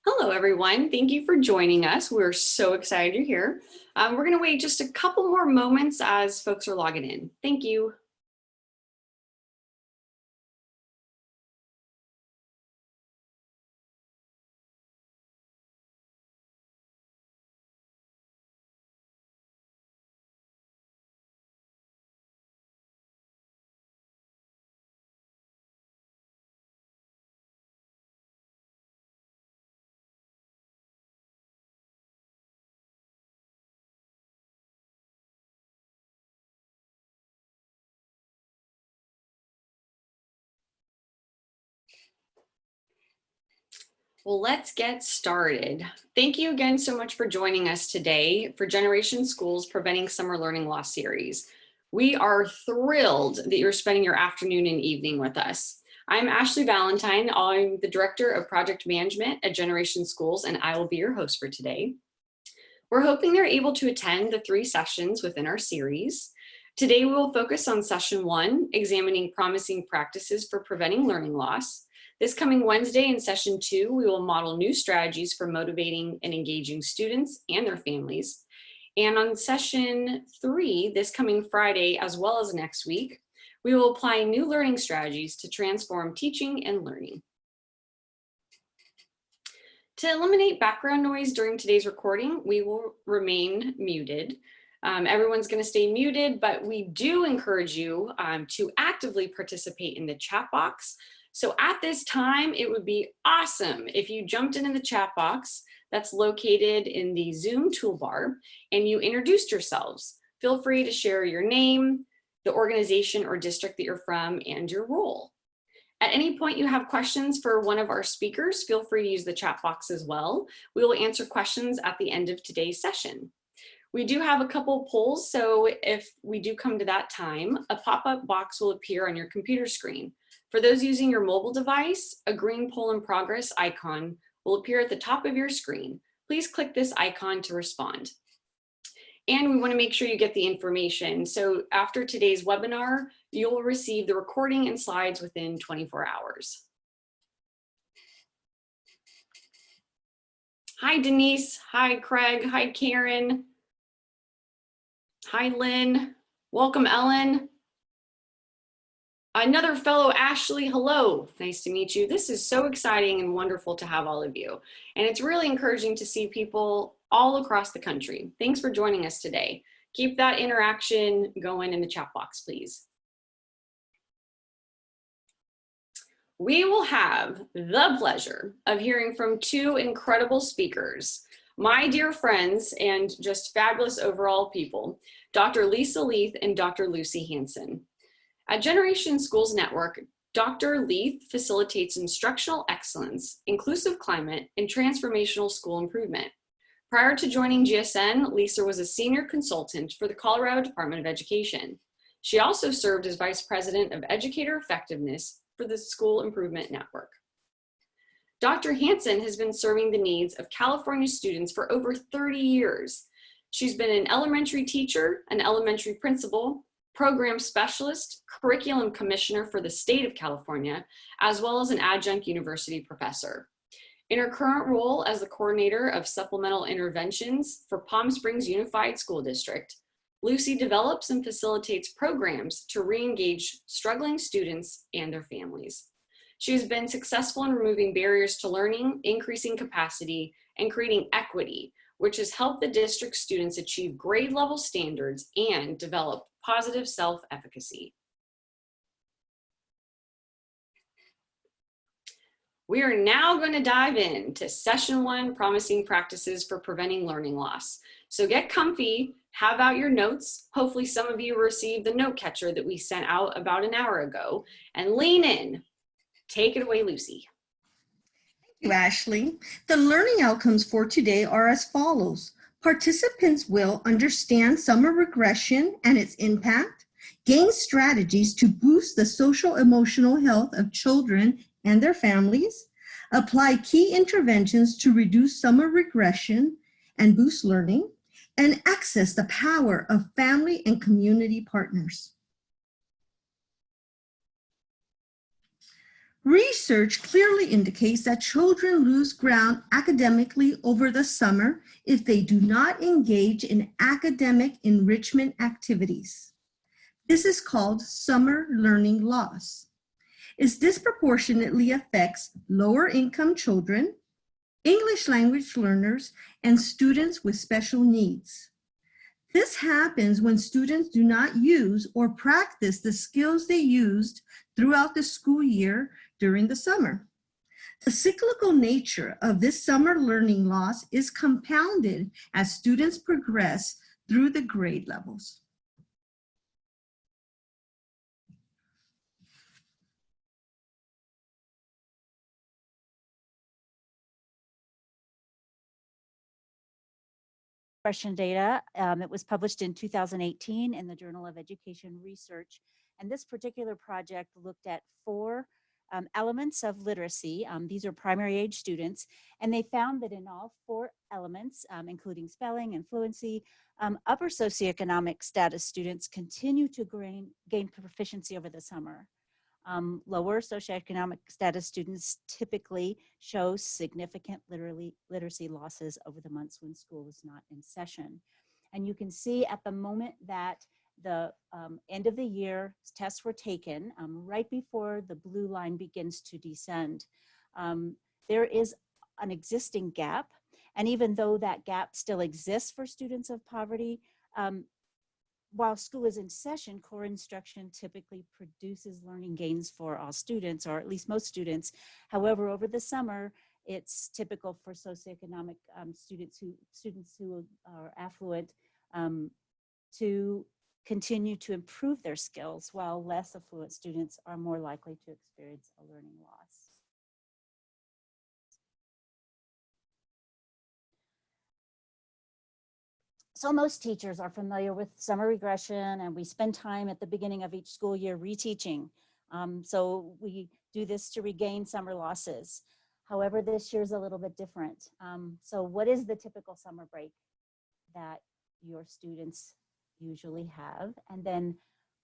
Hello, everyone. Thank you for joining us. We're so excited you're here. We're going to wait just a couple more moments as folks are logging in. Thank you. Well, let's get started. Thank you again so much for joining us today for Generation Schools Preventing Summer Learning Loss series. We are thrilled that you're spending your afternoon and evening with us. I'm Ashley Valentine. I'm the Director of Project Management at Generation Schools, and I will be your host for today. We're hoping they're able to attend the 3 sessions within our series. Today, we will focus on session 1, examining promising practices for preventing learning loss. This coming Wednesday in session 2, we will model new strategies for motivating and engaging students and their families. And on session 3, this coming Friday, as well as next week, we will apply new learning strategies to transform teaching and learning. To eliminate background noise during today's recording, we will remain muted. Everyone's going to stay muted, but we do encourage you to actively participate in the chat box. So at this time, it would be awesome if you jumped in the chat box that's located in the Zoom toolbar and you introduced yourselves. Feel free to share your name, the organization or district that you're from, and your role. At any point you have questions for one of our speakers, feel free to use the chat box as well. We will answer questions at the end of today's session. We do have a couple polls, so if we do come to that time, a pop-up box will appear on your computer screen. For those using your mobile device, a green poll in progress icon will appear at the top of your screen. Please click this icon to respond. And we want to make sure you get the information. So after today's webinar, you'll receive the recording and slides within 24 hours. Hi, Denise. Hi, Craig. Hi, Karen. Hi, Lynn. Welcome, Ellen. Another fellow Ashley, hello, nice to meet you. This is so exciting and wonderful to have all of you. And it's really encouraging to see people all across the country. Thanks for joining us today. Keep that interaction going in the chat box, please. We will have the pleasure of hearing from 2 incredible speakers, my dear friends and just fabulous overall people, Dr. Lisa Leith and Dr. Lucy Hansen. At Generation Schools Network, Dr. Leith facilitates instructional excellence, inclusive climate, and transformational school improvement. Prior to joining GSN, Lisa was a senior consultant for the Colorado Department of Education. She also served as Vice President of Educator Effectiveness for the School Improvement Network. Dr. Hansen has been serving the needs of California students for over 30 years. She's been an elementary teacher, an elementary principal, program specialist, curriculum commissioner for the state of California, as well as an adjunct university professor. In her current role as the coordinator of supplemental interventions for Palm Springs Unified School District, Lucy develops and facilitates programs to re-engage struggling students and their families. She has been successful in removing barriers to learning, increasing capacity, and creating equity, which has helped the district students achieve grade level standards and develop positive self-efficacy. We are now going to dive into session 1, promising practices for preventing learning loss. So get comfy, have out your notes. Hopefully some of you received the note catcher that we sent out about an hour ago, and lean in. Take it away, Lucy. Thank you, Ashley. The learning outcomes for today are as follows. Participants will understand summer regression and its impact, gain strategies to boost the social-emotional health of children and their families, apply key interventions to reduce summer regression and boost learning, and access the power of family and community partners. Research clearly indicates that children lose ground academically over the summer if they do not engage in academic enrichment activities. This is called summer learning loss. It disproportionately affects lower income children, English language learners, and students with special needs. This happens when students do not use or practice the skills they used throughout the school year during the summer. The cyclical nature of this summer learning loss is compounded as students progress through the grade levels. Regression data. It was published in 2018 in the Journal of Education Research. And this particular project looked at 4 elements of literacy. These are primary age students. And they found that in all 4 elements, including spelling and fluency, upper socioeconomic status students continue to gain proficiency over the summer. Lower socioeconomic status students typically show significant literacy losses over the months when school is not in session. And you can see at the moment that the end of the year tests were taken, right before the blue line begins to descend, there is an existing gap. And even though that gap still exists for students of poverty, while school is in session, core instruction typically produces learning gains for all students, or at least most students. However, over the summer, it's typical for socioeconomic students who are affluent to continue to improve their skills, while less affluent students are more likely to experience a learning loss. So most teachers are familiar with summer regression, and we spend time at the beginning of each school year reteaching. So we do this to regain summer losses. However, this year's a little bit different. So what is the typical summer break that your students usually have? And then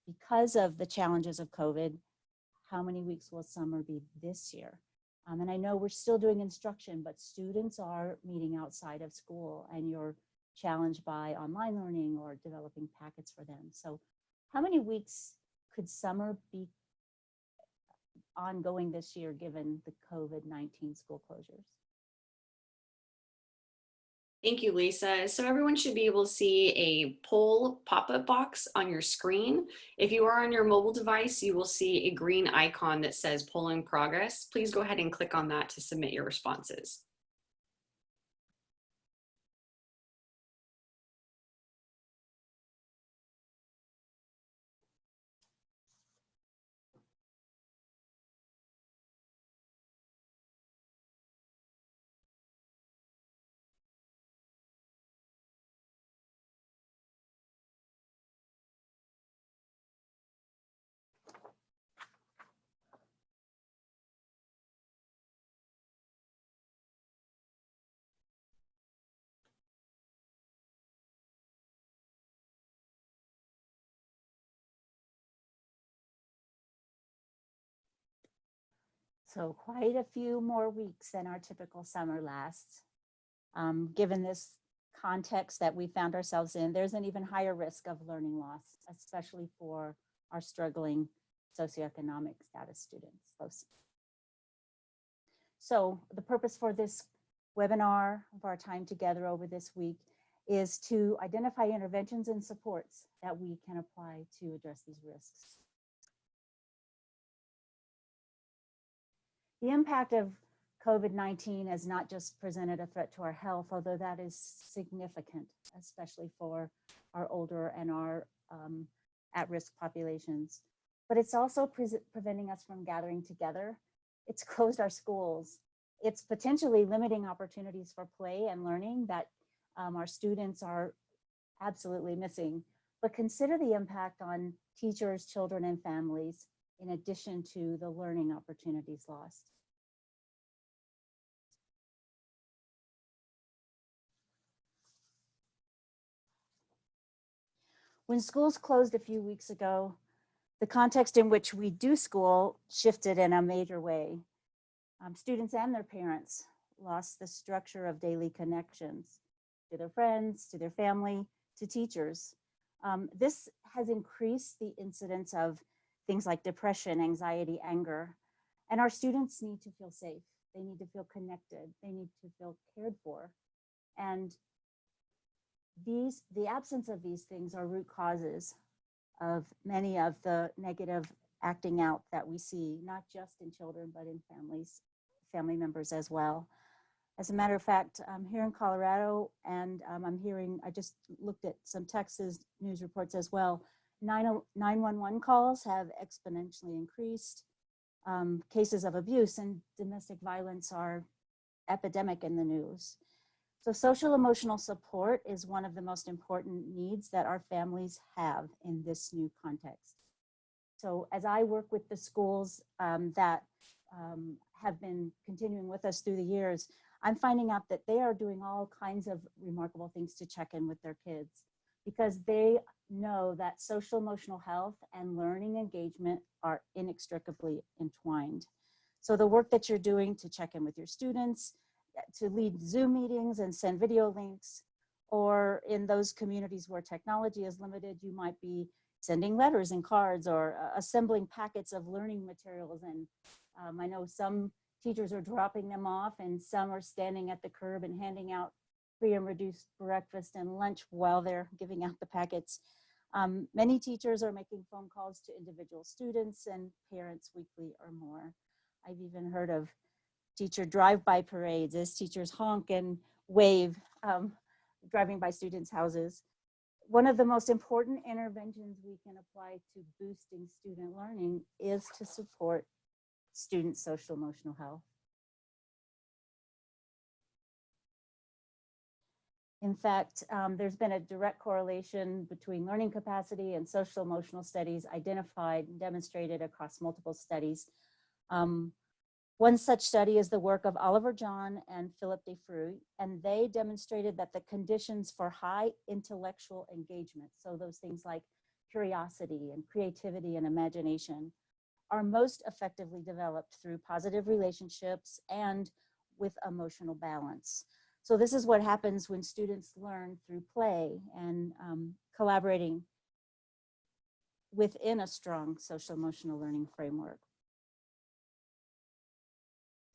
because of the challenges of COVID, how many weeks will summer be this year? And I know we're still doing instruction, but students are meeting outside of school, and you're challenged by online learning or developing packets for them. So how many weeks could summer be ongoing this year given the COVID-19 school closures? Thank you, Lisa. So everyone should be able to see a poll pop-up box on your screen. If you are on your mobile device, you will see a green icon that says poll in progress. Please go ahead and click on that to submit your responses. So quite a few more weeks than our typical summer lasts. Given this context that we found ourselves in, there's an even higher risk of learning loss, especially for our struggling socioeconomic status students. So the purpose for this webinar, of our time together over this week, is to identify interventions and supports that we can apply to address these risks. The impact of COVID-19 has not just presented a threat to our health, although that is significant, especially for our older and our at-risk populations. But it's also preventing us from gathering together. It's closed our schools. It's potentially limiting opportunities for play and learning that our students are absolutely missing. But consider the impact on teachers, children, and families, in addition to the learning opportunities lost. When schools closed a few weeks ago, The context in which we do school shifted in a major way. Students and their parents lost the structure of daily connections to their friends, to their family, to teachers. This has increased the incidence of things like depression, anxiety, anger. And our students need to feel safe. They need to feel connected. They need to feel cared for. And the absence of these things are root causes of many of the negative acting out that we see, not just in children, but in family members as well. As a matter of fact, here in Colorado, and I just looked at some Texas news reports as well, 911 calls have exponentially increased. Cases of abuse and domestic violence are epidemic in the news. So social emotional support is one of the most important needs that our families have in this new context. So as I work with the schools that have been continuing with us through the years, I'm finding out that they are doing all kinds of remarkable things to check in with their kids, because they know that social emotional health and learning engagement are inextricably entwined. So the work that you're doing to check in with your students, to lead Zoom meetings and send video links, or in those communities where technology is limited, you might be sending letters and cards or assembling packets of learning materials. And I know some teachers are dropping them off, and some are standing at the curb and handing out free and reduced breakfast and lunch while they're giving out the packets. Many teachers are making phone calls to individual students and parents weekly or more. I've even heard of teacher drive-by parades as teachers honk and wave driving by students' houses. One of the most important interventions we can apply to boosting student learning is to support student social emotional health. In fact, there's been a direct correlation between learning capacity and social emotional studies identified and demonstrated across multiple studies. One such study is the work of Oliver John and Philip Defru, and they demonstrated that the conditions for high intellectual engagement, so those things like curiosity and creativity and imagination, are most effectively developed through positive relationships and with emotional balance. So this is what happens when students learn through play and collaborating within a strong social emotional learning framework.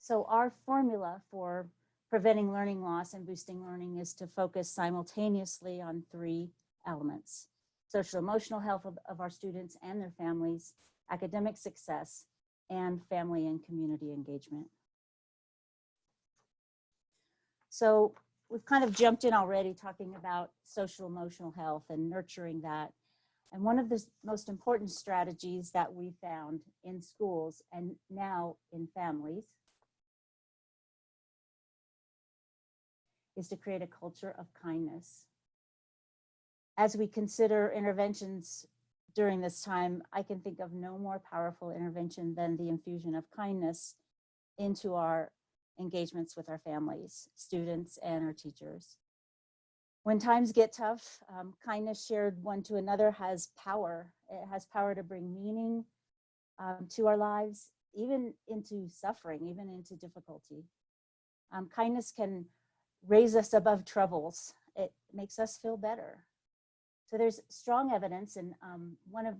So our formula for preventing learning loss and boosting learning is to focus simultaneously on 3 elements: social emotional health of our students and their families, academic success, and family and community engagement. So we've kind of jumped in already talking about social emotional health and nurturing that. And one of the most important strategies that we found in schools and now in families is to create a culture of kindness. As we consider interventions during this time, I can think of no more powerful intervention than the infusion of kindness into our engagements with our families, students, and our teachers. When times get tough, kindness shared one to another has power. It has power to bring meaning to our lives, even into suffering, even into difficulty. Kindness can raise us above troubles. It makes us feel better. So there's strong evidence, and one of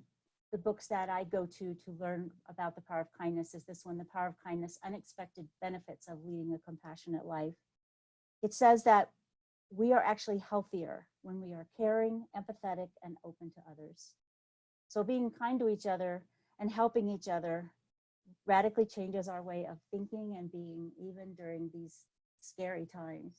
the books that I go to learn about the power of kindness is this one, The Power of Kindness: Unexpected Benefits of Leading a Compassionate Life. It says that we are actually healthier when we are caring, empathetic, and open to others. So being kind to each other and helping each other radically changes our way of thinking and being, even during these scary times.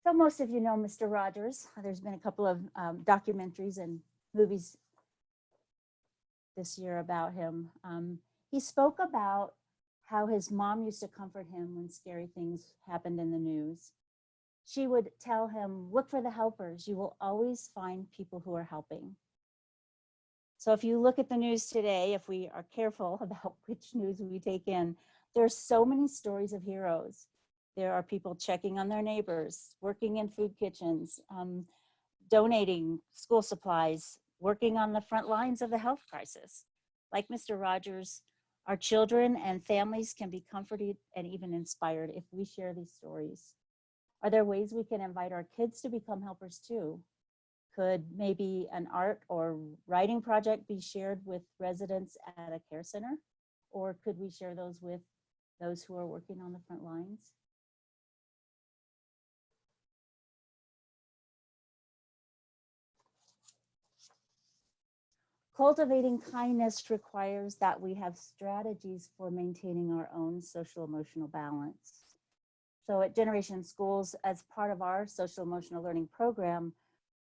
So most of you know Mr. Rogers. There's been a couple of documentaries and movies this year about him. He spoke about how his mom used to comfort him when scary things happened in the news. She would tell him, look for the helpers. You will always find people who are helping. So if you look at the news today, if we are careful about which news we take in, there's so many stories of heroes. There are people checking on their neighbors, working in food kitchens, donating school supplies, working on the front lines of the health crisis. Like Mr. Rogers, our children and families can be comforted and even inspired if we share these stories. Are there ways we can invite our kids to become helpers too? Could maybe an art or writing project be shared with residents at a care center? Or could we share those with those who are working on the front lines? Cultivating kindness requires that we have strategies for maintaining our own social emotional balance. So at Generation Schools, as part of our social emotional learning program,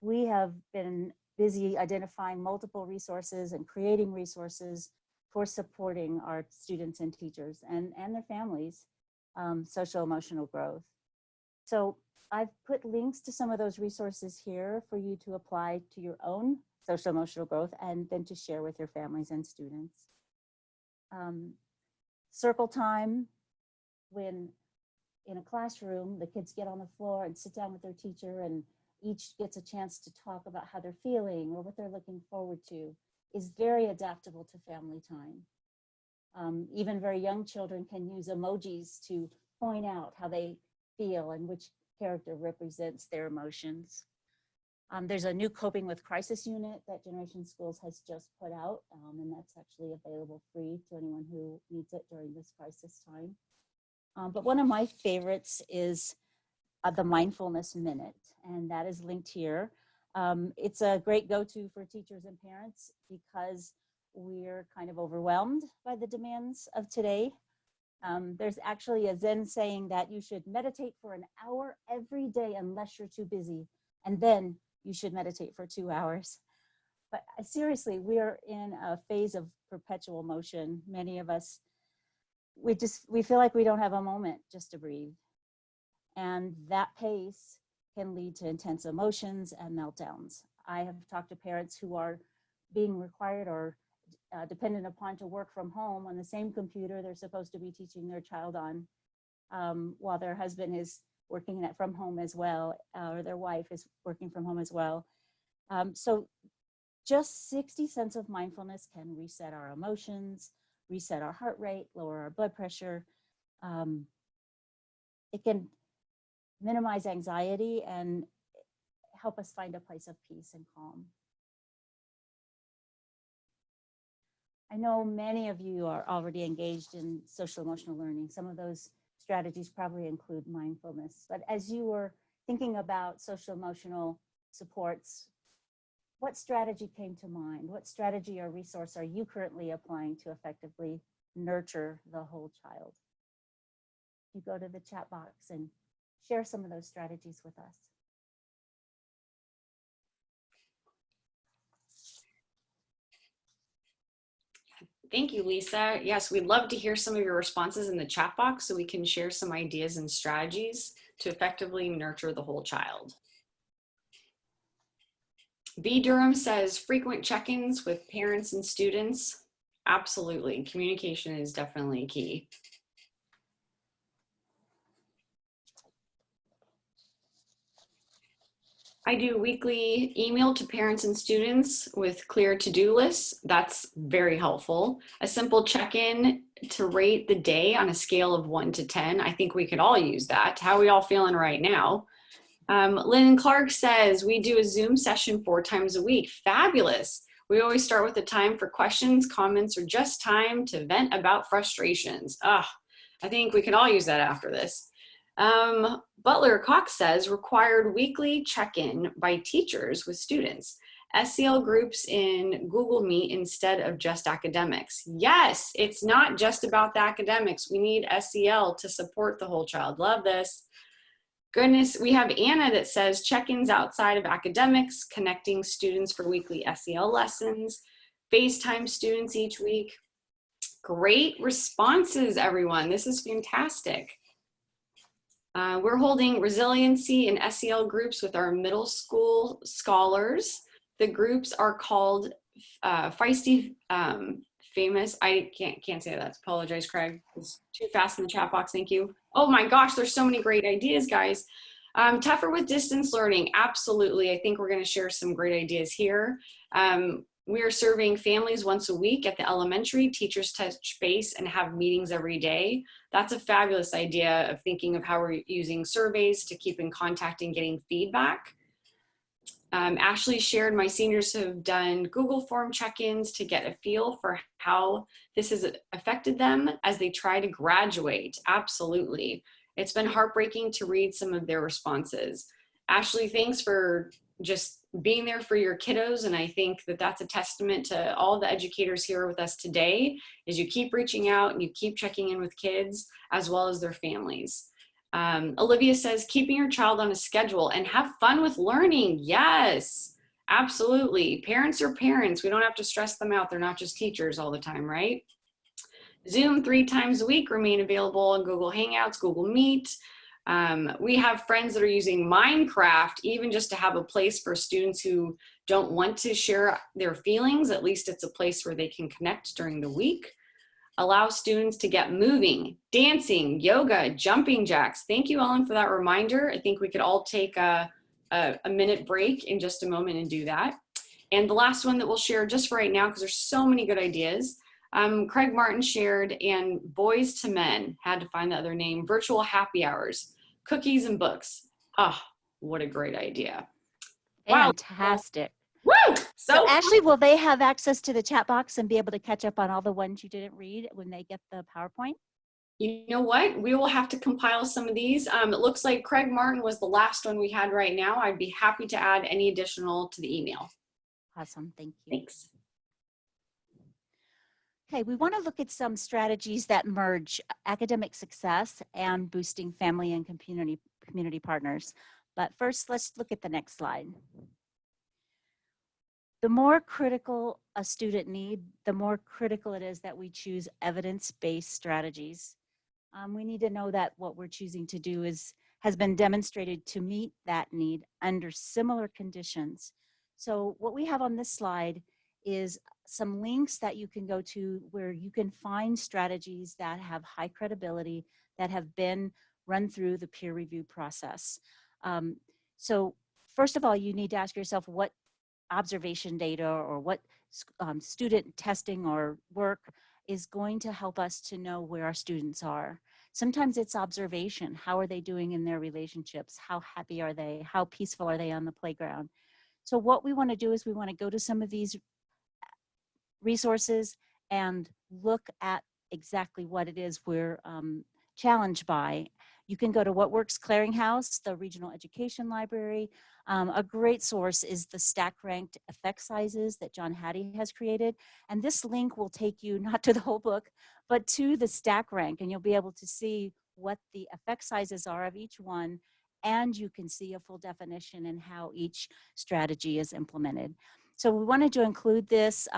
we have been busy identifying multiple resources and creating resources for supporting our students and teachers and their families' social emotional growth. So I've put links to some of those resources here for you to apply to your own social emotional growth and then to share with your families and students. Circle time, when in a classroom, the kids get on the floor and sit down with their teacher and each gets a chance to talk about how they're feeling or what they're looking forward to, is very adaptable to family time. Even very young children can use emojis to point out how they feel and which character represents their emotions. There's a new coping with crisis unit that Generation Schools has just put out, and that's actually available free to anyone who needs it during this crisis time. But one of my favorites is the Mindfulness Minute, and that is linked here. It's a great go-to for teachers and parents because we're kind of overwhelmed by the demands of today. There's actually a Zen saying that you should meditate for an hour every day unless you're too busy, and then you should meditate for 2 hours. But seriously, we're in a phase of perpetual motion. Many of us, we feel like we don't have a moment just to breathe. And that pace can lead to intense emotions and meltdowns. I have talked to parents who are being required or dependent upon to work from home on the same computer they're supposed to be teaching their child on, while their husband is working from home as well, or their wife is working from home as well. So just 60 cents of mindfulness can reset our emotions, reset our heart rate, lower our blood pressure. It can minimize anxiety and help us find a place of peace and calm. I know many of you are already engaged in social emotional learning. Some of those strategies probably include mindfulness, but as you were thinking about social emotional supports, what strategy came to mind? What strategy or resource are you currently applying to effectively nurture the whole child? You go to the chat box and share some of those strategies with us. Thank you, Lisa. Yes, we'd love to hear some of your responses in the chat box so we can share some ideas and strategies to effectively nurture the whole child. B. Durham says frequent check-ins with parents and students. Absolutely. Communication is definitely key. I do weekly email to parents and students with clear to-do lists. That's very helpful. A simple check-in to rate the day on a scale of 1 to 10. I think we could all use that. How are we all feeling right now? Lynn Clark says, we do a Zoom session 4 times a week. Fabulous. We always start with a time for questions, comments, or just time to vent about frustrations. I think we can all use that after this. Butler Cox says, required weekly check-in by teachers with students. SEL groups in Google Meet instead of just academics. Yes, it's not just about the academics. We need SEL to support the whole child. Love this. Goodness, we have Anna that says check-ins outside of academics, connecting students for weekly SEL lessons, FaceTime students each week. Great responses, everyone. This is fantastic. We're holding resiliency and SEL groups with our middle school scholars. The groups are called Feisty Famous. I can't say that. Apologize, Craig. It's too fast in the chat box. Thank you. Oh my gosh, there's so many great ideas, guys. Tougher with distance learning, absolutely. I think we're going to share some great ideas here. We are serving families once a week at the elementary. Teachers touch base and have meetings every day. That's a fabulous idea of thinking of how we're using surveys to keep in contact and getting feedback. Ashley shared my seniors have done Google form check-ins to get a feel for how this has affected them as they try to graduate. Absolutely. It's been heartbreaking to read some of their responses. Ashley, thanks for just being there for your kiddos. And I think that that's a testament to all the educators here with us today, is you keep reaching out and you keep checking in with kids as well as their families. Olivia says, keeping your child on a schedule and have fun with learning. Yes, absolutely. Parents are parents. We don't have to stress them out. They're not just teachers all the time, right? Zoom 3 times a week remain available in Google Hangouts, Google Meet. We have friends that are using Minecraft, even just to have a place for students who don't want to share their feelings. At least it's a place where they can connect during the week. Allow students to get moving, dancing, yoga, jumping jacks. Thank you, Ellen, for that reminder. I think we could all take a minute break in just a moment and do that. And the last one that we'll share just for right now, because there's so many good ideas. Craig Martin shared, and Boys to Men, had to find the other name, virtual happy hours, cookies and books. Oh, what a great idea. Fantastic. Wow. Woo! So Ashley, will they have access to the chat box and be able to catch up on all the ones you didn't read when they get the PowerPoint? You know what? We will have to compile some of these. It looks like Craig Martin was the last one we had right now. I'd be happy to add any additional to the email. Awesome. Thank you. Thanks. Okay, we want to look at some strategies that merge academic success and boosting family and community partners. But first, let's look at the next slide. The more critical a student need, the more critical it is that we choose evidence-based strategies. We need to know that what we're choosing to do has been demonstrated to meet that need under similar conditions. So what we have on this slide is some links that you can go to where you can find strategies that have high credibility, that have been run through the peer review process. So first of all, you need to ask yourself what observation data or what student testing or work is going to help us to know where our students are. Sometimes it's observation. How are they doing in their relationships? How happy are they? How peaceful are they on the playground? So what we want to do is we want to go to some of these resources and look at exactly what it is we're challenged by. You can go to What Works Clearinghouse, the Regional Education Library. A great source is the stack-ranked effect sizes that John Hattie has created. And this link will take you not to the whole book, but to the stack rank, and you'll be able to see what the effect sizes are of each one, and you can see a full definition and how each strategy is implemented. So we wanted to include this.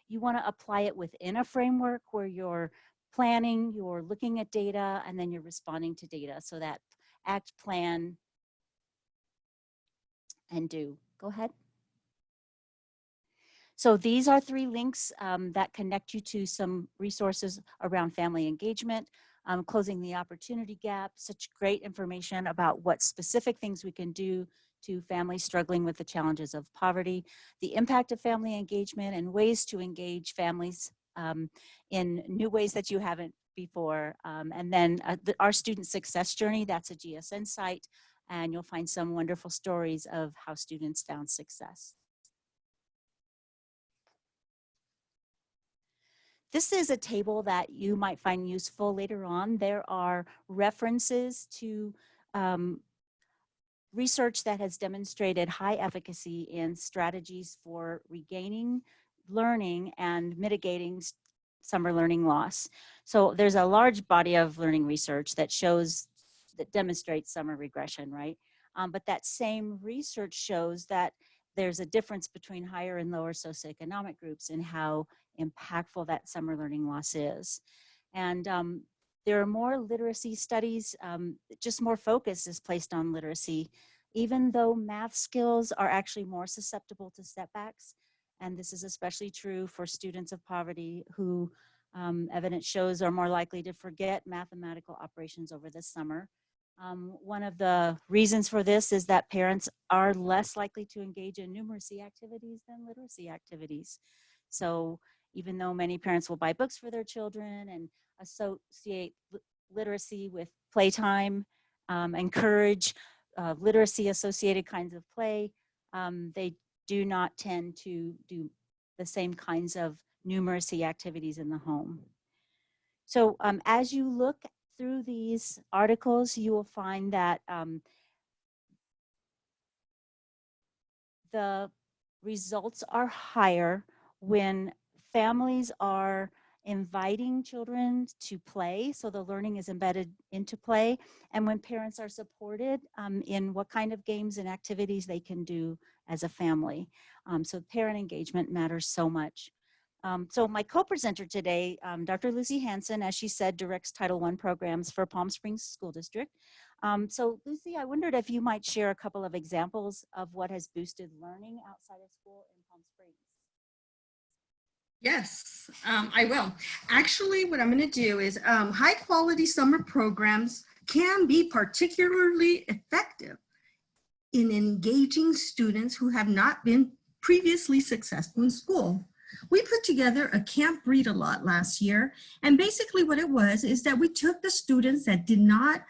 You want to apply it within a framework where you're planning, you're looking at data, and then you're responding to data. So that act, plan, and do. Go ahead. So these are 3 links that connect you to some resources around family engagement, closing the opportunity gap, such great information about what specific things we can do to families struggling with the challenges of poverty, the impact of family engagement, and ways to engage families in new ways that you haven't before. And then our student success journey, that's a GSN site, and you'll find some wonderful stories of how students found success. This is a table that you might find useful later on. There are references to research that has demonstrated high efficacy in strategies for regaining learning and mitigating summer learning loss. So there's a large body of learning research that demonstrates summer regression, right? But that same research shows that there's a difference between higher and lower socioeconomic groups in how impactful that summer learning loss is. And there are more literacy studies, just more focus is placed on literacy, even though math skills are actually more susceptible to setbacks. And this is especially true for students of poverty who evidence shows are more likely to forget mathematical operations over the summer. One of the reasons for this is that parents are less likely to engage in numeracy activities than literacy activities. So even though many parents will buy books for their children and associate literacy with playtime, encourage literacy associated kinds of play, they do not tend to do the same kinds of numeracy activities in the home. So as you look through these articles, you will find that the results are higher when families are inviting children to play, so the learning is embedded into play, and when parents are supported in what kind of games and activities they can do as a family. So parent engagement matters so much. So my co-presenter today, Dr. Lucy Hansen, as she said, directs Title I programs for Palm Springs School District. So Lucy, I wondered if you might share a couple of examples of what has boosted learning outside of school in Palm Springs. Yes, I will. Actually, what I'm going to do is high quality summer programs can be particularly effective in engaging students who have not been previously successful in school. We put together a Camp Read a Lot last year, and basically what it was is that we took the students that did not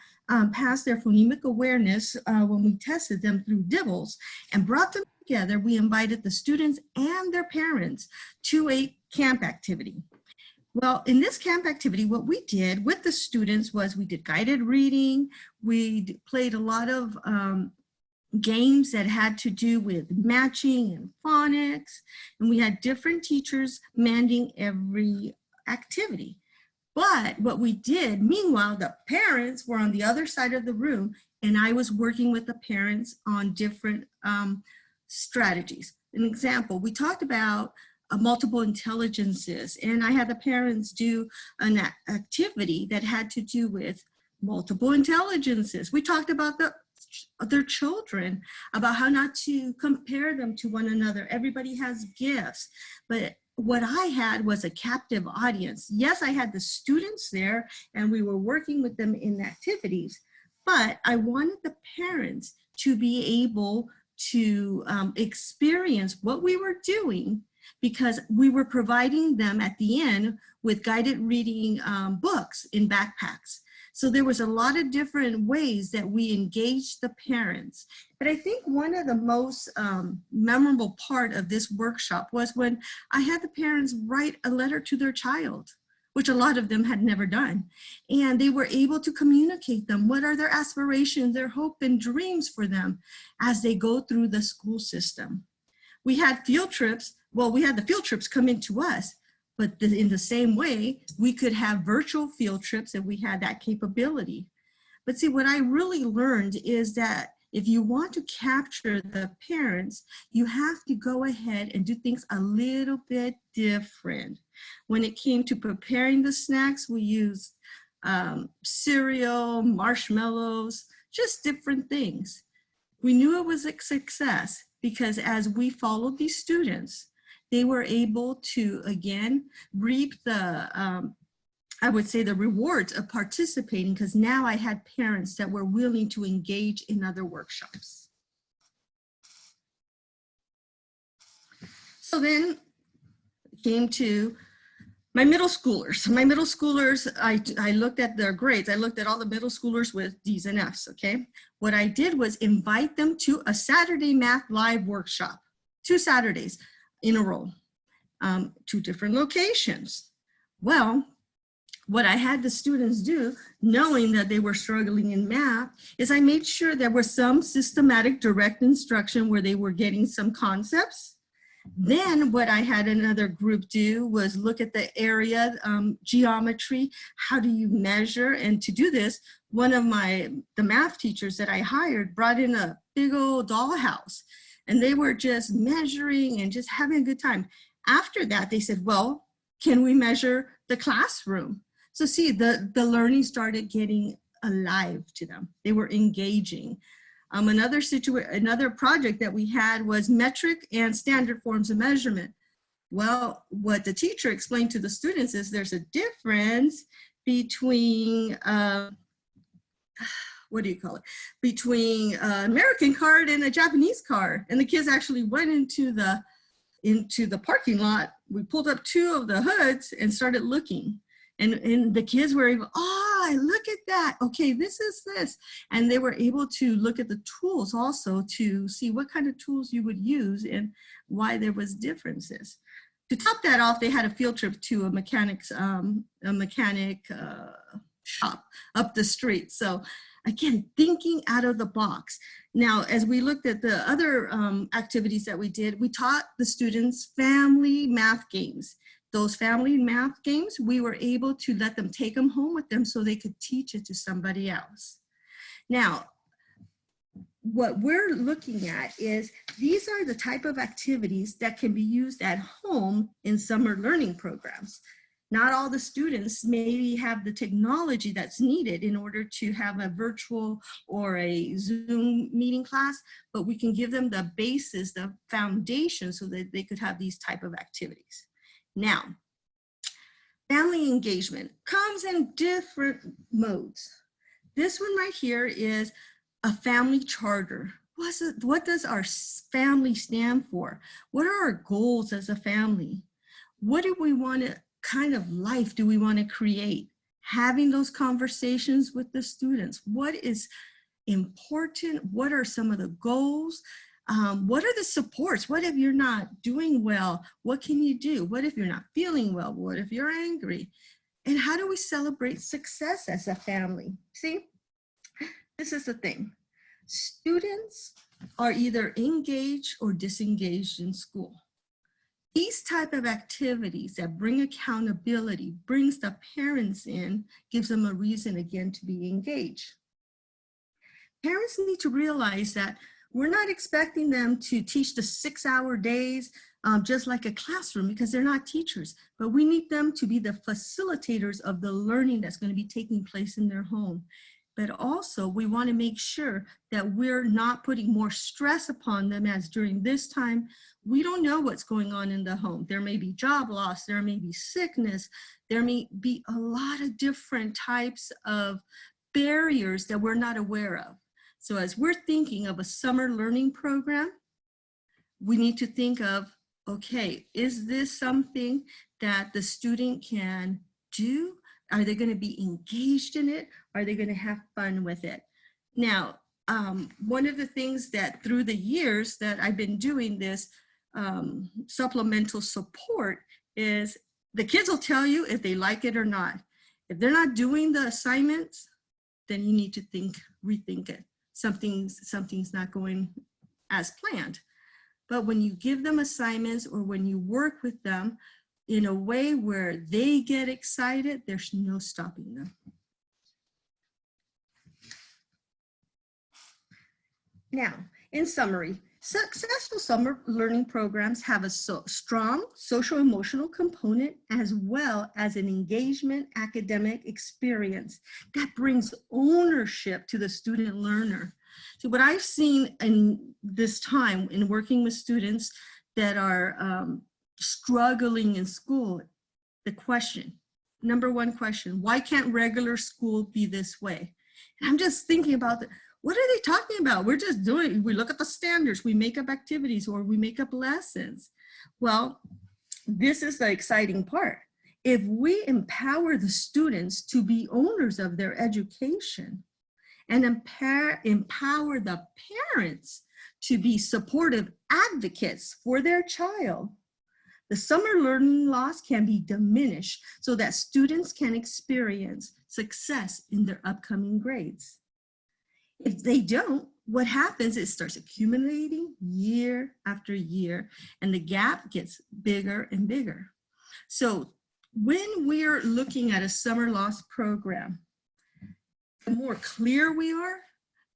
pass their phonemic awareness when we tested them through DIBELS and brought them together. We invited the students and their parents to a camp activity. Well, in this camp activity, what we did with the students was we did guided reading, we played a lot of games that had to do with matching and phonics, and we had different teachers managing every activity. But what we did, meanwhile, the parents were on the other side of the room, and I was working with the parents on different strategies. An example, we talked about multiple intelligences, and I had the parents do an activity that had to do with multiple intelligences. We talked about their children, about how not to compare them to one another. Everybody has gifts, but what I had was a captive audience. Yes, I had the students there and we were working with them in activities, but I wanted the parents to be able to experience what we were doing, because we were providing them at the end with guided reading books in backpacks. So there was a lot of different ways that we engaged the parents. But I think one of the most memorable part of this workshop was when I had the parents write a letter to their child, which a lot of them had never done. And they were able to communicate them. What are their aspirations, their hope and dreams for them as they go through the school system? We had field trips. Well, we had the field trips come into us, but in the same way, we could have virtual field trips, and we had that capability. But see, what I really learned is that if you want to capture the parents, you have to go ahead and do things a little bit different. When it came to preparing the snacks, we used cereal, marshmallows, just different things. We knew it was a success because as we followed these students, they were able to, again, reap the, I would say, the rewards of participating, because now I had parents that were willing to engage in other workshops. So then it came to my middle schoolers. My middle schoolers, I looked at their grades. I looked at all the middle schoolers with D's and F's, okay? What I did was invite them to a Saturday Math Live workshop, 2 Saturdays in a row, 2 different locations. Well, what I had the students do, knowing that they were struggling in math, is I made sure there was some systematic direct instruction where they were getting some concepts. Then what I had another group do was look at the area, geometry, how do you measure? And to do this, one of the math teachers that I hired brought in a big old dollhouse, and they were just measuring and just having a good time. After that, they said, well, can we measure the classroom? So see, the learning started getting alive to them. They were engaging. Another project that we had was metric and standard forms of measurement. Well, what the teacher explained to the students is there's a difference between, what do you call it, between an American card and a Japanese card. And the kids actually went into the parking lot. We pulled up 2 of the hoods and started looking. And the kids were able, oh, look at that. Okay, this is this. And they were able to look at the tools also to see what kind of tools you would use and why there was differences. To top that off, they had a field trip to a mechanic shop up the street. So again, thinking out of the box. Now, as we looked at the other activities that we did, we taught the students family math games. Those family math games, we were able to let them take them home with them so they could teach it to somebody else. Now, what we're looking at is these are the type of activities that can be used at home in summer learning programs. Not all the students maybe have the technology that's needed in order to have a virtual or a Zoom meeting class, but we can give them the basis, the foundation, so that they could have these type of activities. Now, family engagement comes in different modes. This one right here is a family charter. What does our family stand for? What are our goals as a family? What do we want to, kind of life do we want to create? Having those conversations with the students. What is important? What are some of the goals? What are the supports? What if you're not doing well? What can you do? What if you're not feeling well? What if you're angry? And how do we celebrate success as a family? See, this is the thing. Students are either engaged or disengaged in school. These type of activities that bring accountability, brings the parents in, gives them a reason again to be engaged. Parents need to realize that we're not expecting them to teach the 6-hour days just like a classroom, because they're not teachers, but we need them to be the facilitators of the learning that's going to be taking place in their home. But also we want to make sure that we're not putting more stress upon them, as during this time, we don't know what's going on in the home. There may be job loss, there may be sickness, there may be a lot of different types of barriers that we're not aware of. So as we're thinking of a summer learning program, we need to think of, okay, is this something that the student can do? Are they going to be engaged in it? Are they going to have fun with it? Now, one of the things that through the years that I've been doing this supplemental support is the kids will tell you if they like it or not. If they're not doing the assignments, then you need to rethink it. Something's not going as planned. But when you give them assignments or when you work with them in a way where they get excited, there's no stopping them. Now, in summary, successful summer learning programs have a strong social-emotional component as well as an engagement academic experience that brings ownership to the student learner. So what I've seen in this time in working with students that are struggling in school, the question, number one question, why can't regular school be this way? And I'm just thinking about what are they talking about? We're just doing, we look at the standards, we make up activities or we make up lessons. Well, this is the exciting part. If we empower the students to be owners of their education and empower the parents to be supportive advocates for their child, the summer learning loss can be diminished so that students can experience success in their upcoming grades. If they don't, what happens is it starts accumulating year after year, and the gap gets bigger and bigger. So when we're looking at a summer loss program, the more clear we are,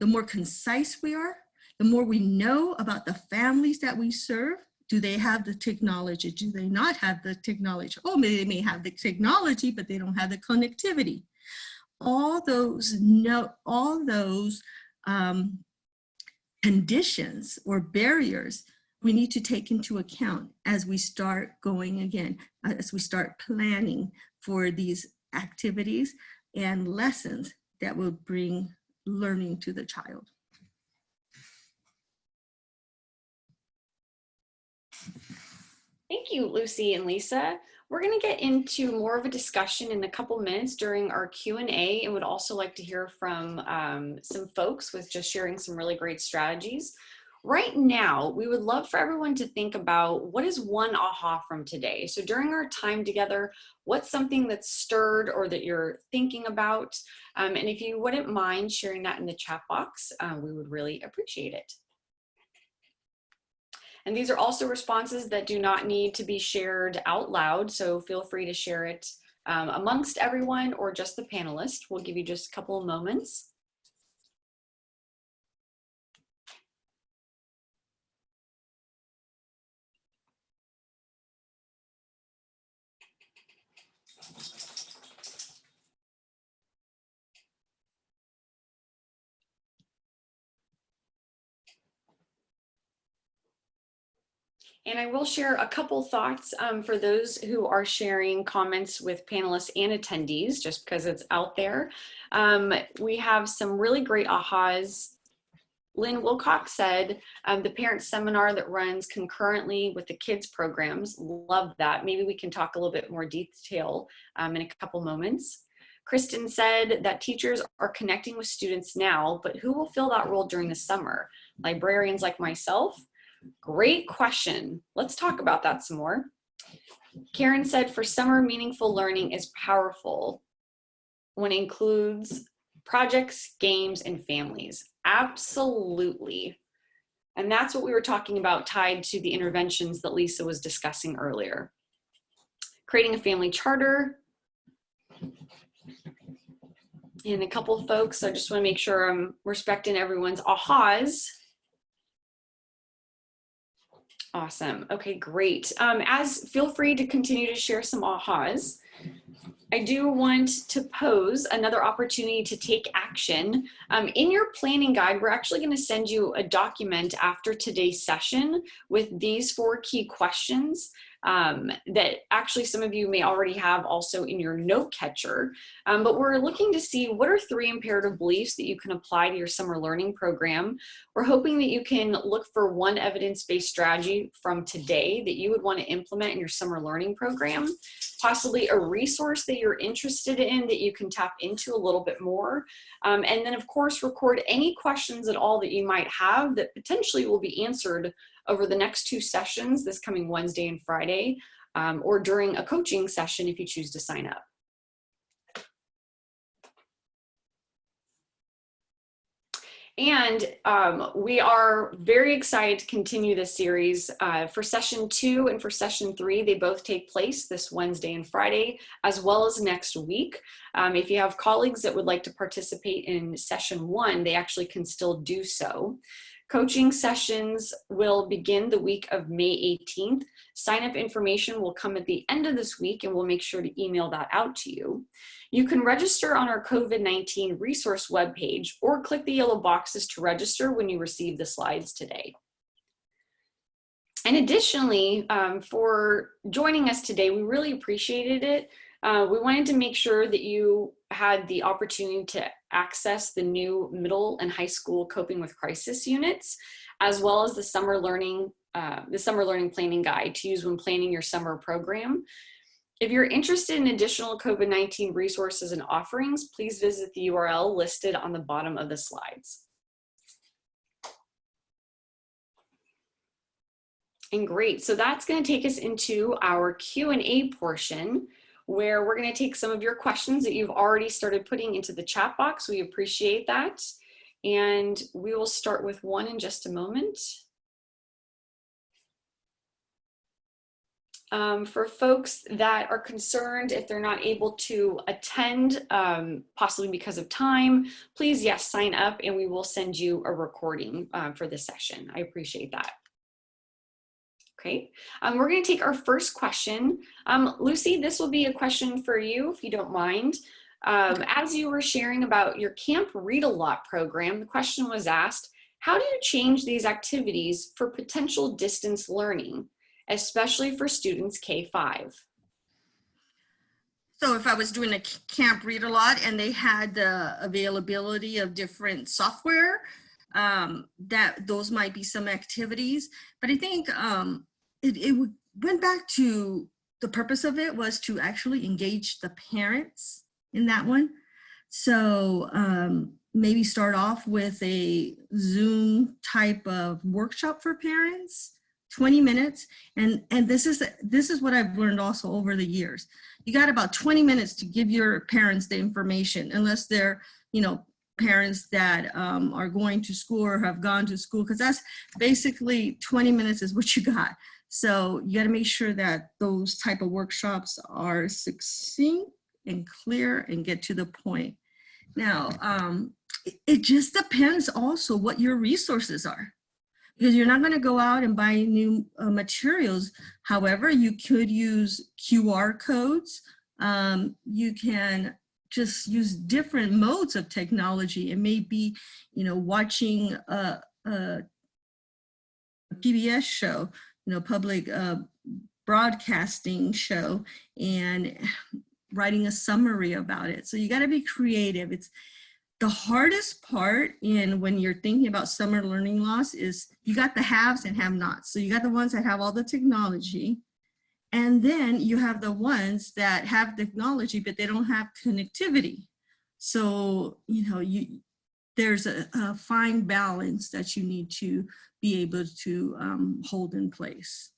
the more concise we are, the more we know about the families that we serve. Do they have the technology? Do they not have the technology? Oh, they may have the technology, but they don't have the connectivity. All those conditions or barriers we need to take into account as we start going again, as we start planning for these activities and lessons that will bring learning to the child. Thank you, Lucy and Lisa. We're going to get into more of a discussion in a couple minutes during our Q&A, and would also like to hear from some folks with just sharing some really great strategies. Right now, we would love for everyone to think about what is one aha from today. So during our time together, what's something that's stirred or that you're thinking about? And if you wouldn't mind sharing that in the chat box, we would really appreciate it. And these are also responses that do not need to be shared out loud, so feel free to share it amongst everyone or just the panelists. We'll give you just a couple of moments. And I will share a couple thoughts for those who are sharing comments with panelists and attendees, just because it's out there. We have some really great ahas. Lynn Wilcox said, the parent seminar that runs concurrently with the kids programs, love that. Maybe we can talk a little bit more detail in a couple moments. Kristen said that teachers are connecting with students now, but who will fill that role during the summer? Librarians like myself? Great question. Let's talk about that some more. Karen said, for summer, meaningful learning is powerful when it includes projects, games, and families. Absolutely. And that's what we were talking about, tied to the interventions that Lisa was discussing earlier. Creating a family charter. And a couple of folks, I just want to make sure I'm respecting everyone's ahas. Awesome. Okay, great. Feel free to continue to share some ahas. I do want to pose another opportunity to take action. In your planning guide, we're actually going to send you a document after today's session with these 4 key questions that actually some of you may already have also in your note catcher. But we're looking to see what are 3 imperative beliefs that you can apply to your summer learning program. We're hoping that you can look for 1 evidence-based strategy from today that you would want to implement in your summer learning program, possibly a resource that you're interested in that you can tap into a little bit more. And then of course, record any questions at all that you might have that potentially will be answered over the next 2 sessions, this coming Wednesday and Friday, or during a coaching session if you choose to sign up. And we are very excited to continue this series for session 2 and for session 3. They both take place this Wednesday and Friday, as well as next week. If you have colleagues that would like to participate in session 1, they actually can still do so. Coaching sessions will begin the week of May 18th. Sign-up information will come at the end of this week, and we'll make sure to email that out to you. You can register on our COVID-19 resource webpage or click the yellow boxes to register when you receive the slides today. And additionally, for joining us today, we really appreciated it. We wanted to make sure that you had the opportunity to access the new middle and high school coping with crisis units, as well as the summer learning planning guide to use when planning your summer program. If you're interested in additional COVID-19 resources and offerings, please visit the URL listed on the bottom of the slides. And great, so that's going to take us into our Q&A portion, where we're going to take some of your questions that you've already started putting into the chat box. We appreciate that. And we will start with one in just a moment. For folks that are concerned if they're not able to attend, possibly because of time, please, yes, sign up and we will send you a recording for this session. I appreciate that. Okay, we're going to take our first question. Lucy, this will be a question for you, if you don't mind. As you were sharing about your Camp Read-A-Lot program, the question was asked, how do you change these activities for potential distance learning, especially for students K-5? So if I was doing a camp read a lot and they had the availability of different software, that those might be some activities. But I think it went back to the purpose of it was to actually engage the parents in that one. So maybe start off with a Zoom type of workshop for parents, 20 minutes. And this is what I've learned also over the years. You got about 20 minutes to give your parents the information, unless they're, parents that are going to school or have gone to school, because that's basically 20 minutes is what you got. So you got to make sure that those type of workshops are succinct and clear and get to the point. Now, it just depends also what your resources are, because you're not going to go out and buy new materials. However, you could use QR codes. You can just use different modes of technology. It may be, watching a PBS show, public broadcasting show, and writing a summary about it. So you got to be creative. It's the hardest part when you're thinking about summer learning loss is you got the haves and have nots. So you got the ones that have all the technology, and then you have the ones that have technology, but they don't have connectivity. So, there's a fine balance that you need to be able to hold in place.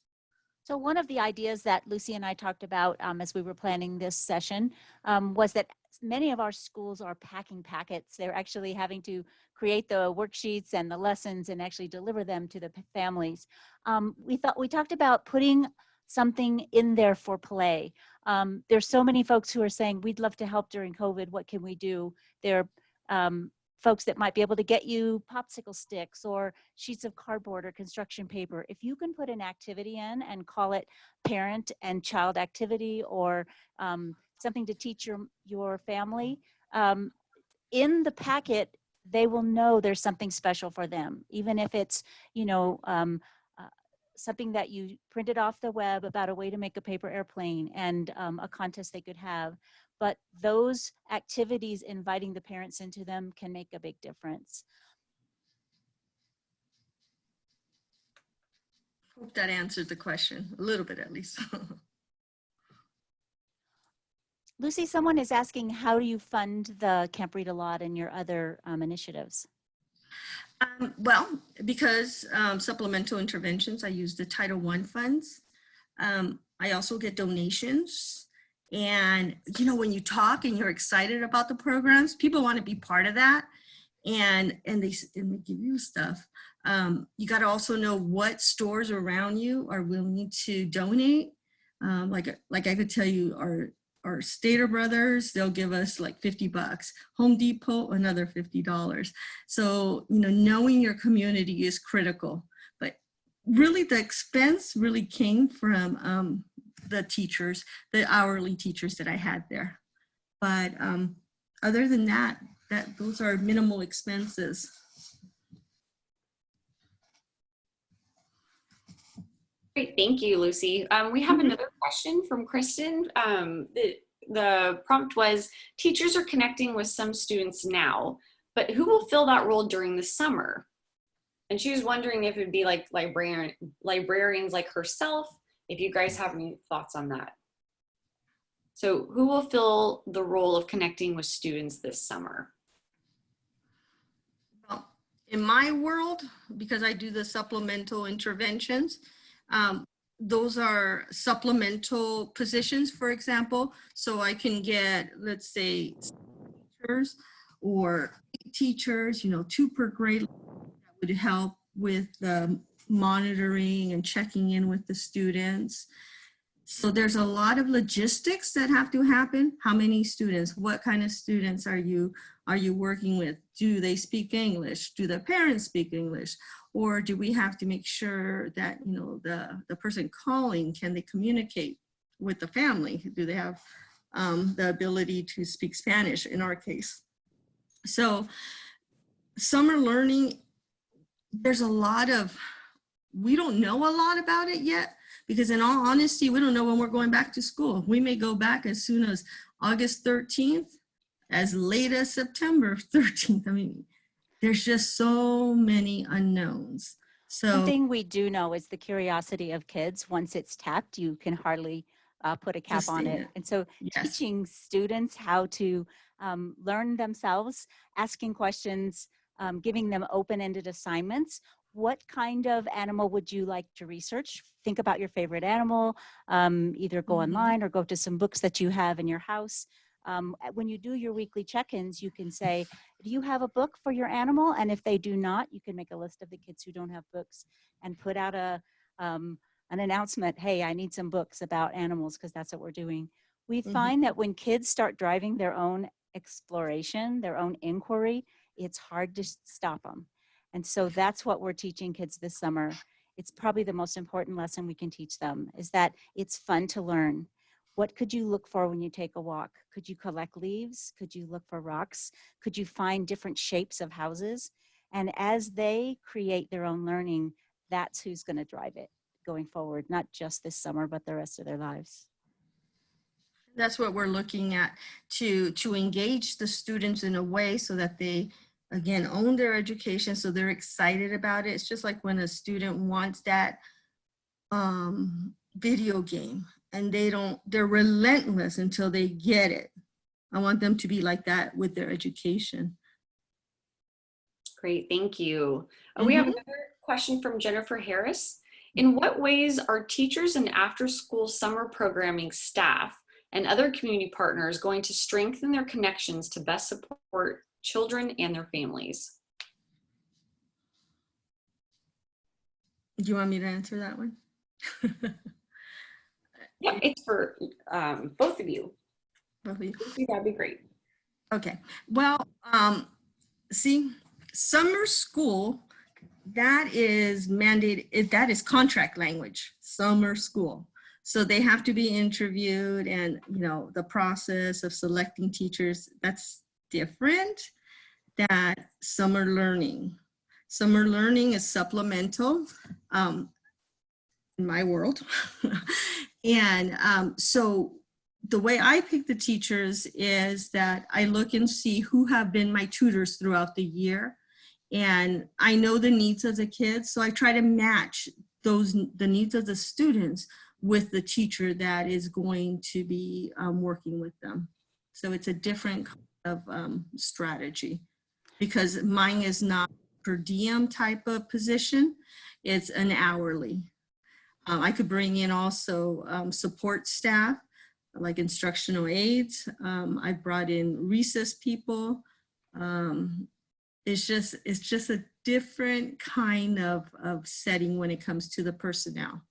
So one of the ideas that Lucy and I talked about as we were planning this session was that many of our schools are packing packets. They're actually having to create the worksheets and the lessons and actually deliver them to the families. We talked about putting something in there for play. There's so many folks who are saying, we'd love to help during COVID. What can we do? There are folks that might be able to get you popsicle sticks or sheets of cardboard or construction paper. If you can put an activity in and call it parent and child activity, or something to teach your family, in the packet, they will know there's something special for them, even if it's, something that you printed off the web about a way to make a paper airplane and a contest they could have. But those activities, inviting the parents into them, can make a big difference. Hope that answered the question a little bit, at least. Lucy, someone is asking, how do you fund the Camp Read a Lot and your other initiatives? Well, because supplemental interventions, I use the Title I funds. I also get donations. And, when you talk and you're excited about the programs, people want to be part of that. And they give you stuff. You got to also know what stores around you are willing to donate. Like I could tell you, our Stater Brothers, they'll give us like $50. Home Depot, another $50. So, knowing your community is critical. But really, the expense really came from the teachers, the hourly teachers that I had there. But other than that, those are minimal expenses. Great, thank you, Lucy. We have another question from Kristen. The prompt was, teachers are connecting with some students now, but who will fill that role during the summer? And she was wondering if it'd be like librarians like herself, if you guys have any thoughts on that. So who will fill the role of connecting with students this summer? Well, in my world, because I do the supplemental interventions, those are supplemental positions, for example. So I can get, let's say, teachers or teachers, 2 per grade, that would help with the monitoring and checking in with the students. So there's a lot of logistics that have to happen. How many students? What kind of students are you working with? Do they speak English? Do the parents speak English? Or do we have to make sure that, the person calling, can they communicate with the family? Do they have the ability to speak Spanish in our case? So summer learning, there's a lot of, we don't know a lot about it yet, because in all honesty, we don't know when we're going back to school. We may go back as soon as August 13th, as late as September 13th. I mean, there's just so many unknowns. One So thing we do know is the curiosity of kids. Once it's tapped, you can hardly put a cap on sustain it. it. And so Yes. teaching students how to learn themselves, asking questions, giving them open-ended assignments. What kind of animal would you like to research? Think about your favorite animal, either go online or go to some books that you have in your house. When you do your weekly check-ins, you can say, do you have a book for your animal? And if they do not, you can make a list of the kids who don't have books and put out an announcement, hey, I need some books about animals, because that's what we're doing. We find that when kids start driving their own exploration, their own inquiry, it's hard to stop them. And so that's what we're teaching kids this summer. It's probably the most important lesson we can teach them, is that it's fun to learn. What could you look for when you take a walk? Could you collect leaves? Could you look for rocks? Could you find different shapes of houses? And as they create their own learning, that's who's going to drive it going forward, not just this summer, but the rest of their lives. That's what we're looking at, to engage the students in a way so that they, again, own their education, so they're excited about it. It's just like when a student wants that video game and they're relentless until they get it. I want them to be like that with their education. Great, thank you. We have another question from Jennifer Harris. In what ways are teachers and after-school summer programming staff and other community partners going to strengthen their connections to best support children and their families? Do you want me to answer that one? Yeah, it's for both of you. Both of you. That'd be great. Okay, well, see, summer school, that is mandated, that is contract language, summer school. So they have to be interviewed, and the process of selecting teachers, that's different than summer learning. Summer learning is supplemental in my world. And so the way I pick the teachers is that I look and see who have been my tutors throughout the year. And I know the needs of the kids, so I try to match the needs of the students with the teacher that is going to be working with them. So it's a different kind of strategy, because mine is not per diem type of position, it's an hourly. I could bring in also support staff, like instructional aides. I brought in recess people. It's just a different kind of setting when it comes to the personnel.